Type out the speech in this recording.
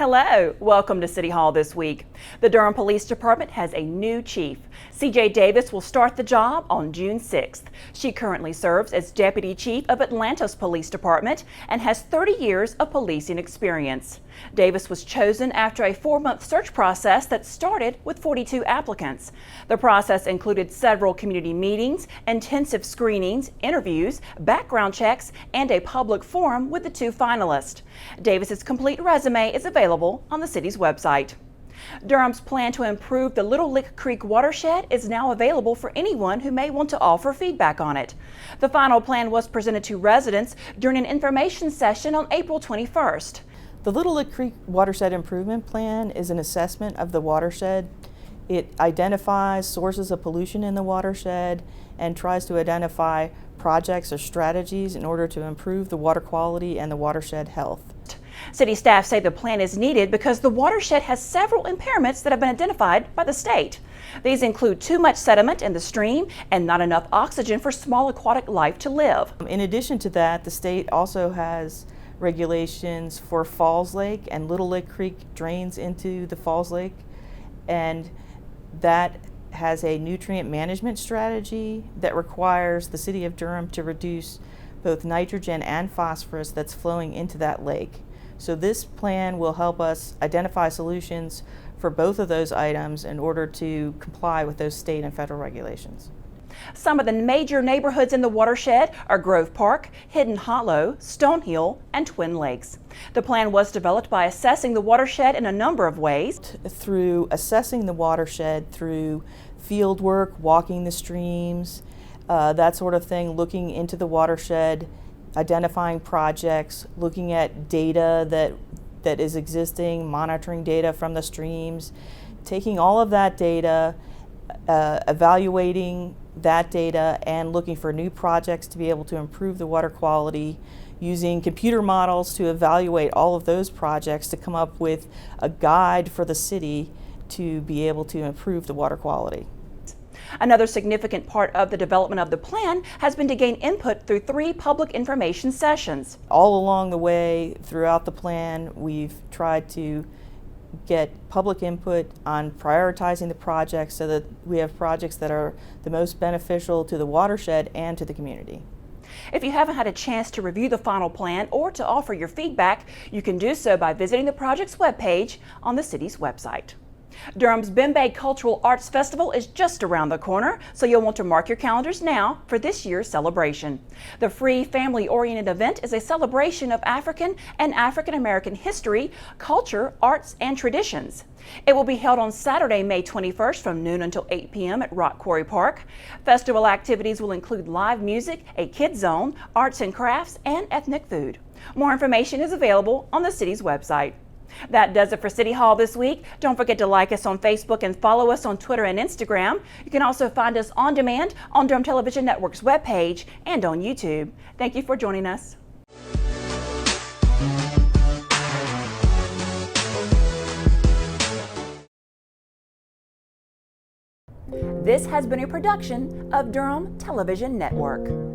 Hello, welcome to City Hall this week. The Durham Police Department has a new chief. C.J. Davis will start the job on June 6th. She currently serves as Deputy Chief of Atlanta's Police Department and has 30 years of policing experience. Davis was chosen after a 4-month search process that started with 42 applicants. The process included several community meetings, intensive screenings, interviews, background checks, and a public forum with the 2 finalists. Davis's complete resume is available on the city's website. Durham's plan to improve the Little Lick Creek watershed is now available for anyone who may want to offer feedback on it. The final plan was presented to residents during an information session on April 21st. The Little Lick Creek Watershed Improvement Plan is an assessment of the watershed. It identifies sources of pollution in the watershed and tries to identify projects or strategies in order to improve the water quality and the watershed health. City staff say the plan is needed because the watershed has several impairments that have been identified by the state. These include too much sediment in the stream and not enough oxygen for small aquatic life to live. In addition to that, the state also has regulations for Falls Lake, and Little Lick Creek drains into the Falls Lake, and that has a nutrient management strategy that requires the city of Durham to reduce both nitrogen and phosphorus that's flowing into that lake. So this plan will help us identify solutions for both of those items in order to comply with those state and federal regulations. Some of the major neighborhoods in the watershed are Grove Park, Hidden Hollow, Stonehill, and Twin Lakes. The plan was developed by assessing the watershed in a number of ways. Through assessing the watershed, through field work, walking the streams, that sort of thing, looking into the watershed, identifying projects, looking at data that is existing, monitoring data from the streams, taking all of that data, evaluating that data and looking for new projects to be able to improve the water quality, using computer models to evaluate all of those projects to come up with a guide for the city to be able to improve the water quality. Another significant part of the development of the plan has been to gain input through 3 public information sessions. All along the way throughout the plan, we've tried to get public input on prioritizing the projects so that we have projects that are the most beneficial to the watershed and to the community. If you haven't had a chance to review the final plan or to offer your feedback, you can do so by visiting the project's webpage on the city's website. Durham's Bimbé Cultural Arts Festival is just around the corner, so you'll want to mark your calendars now for this year's celebration. The free, family-oriented event is a celebration of African and African American history, culture, arts, and traditions. It will be held on Saturday, May 21st from noon until 8 p.m. at Rock Quarry Park. Festival activities will include live music, a kids zone, arts and crafts, and ethnic food. More information is available on the city's website. That does it for City Hall this week. Don't forget to like us on Facebook and follow us on Twitter and Instagram. You can also find us on demand on Durham Television Network's webpage and on YouTube. Thank you for joining us. This has been a production of Durham Television Network.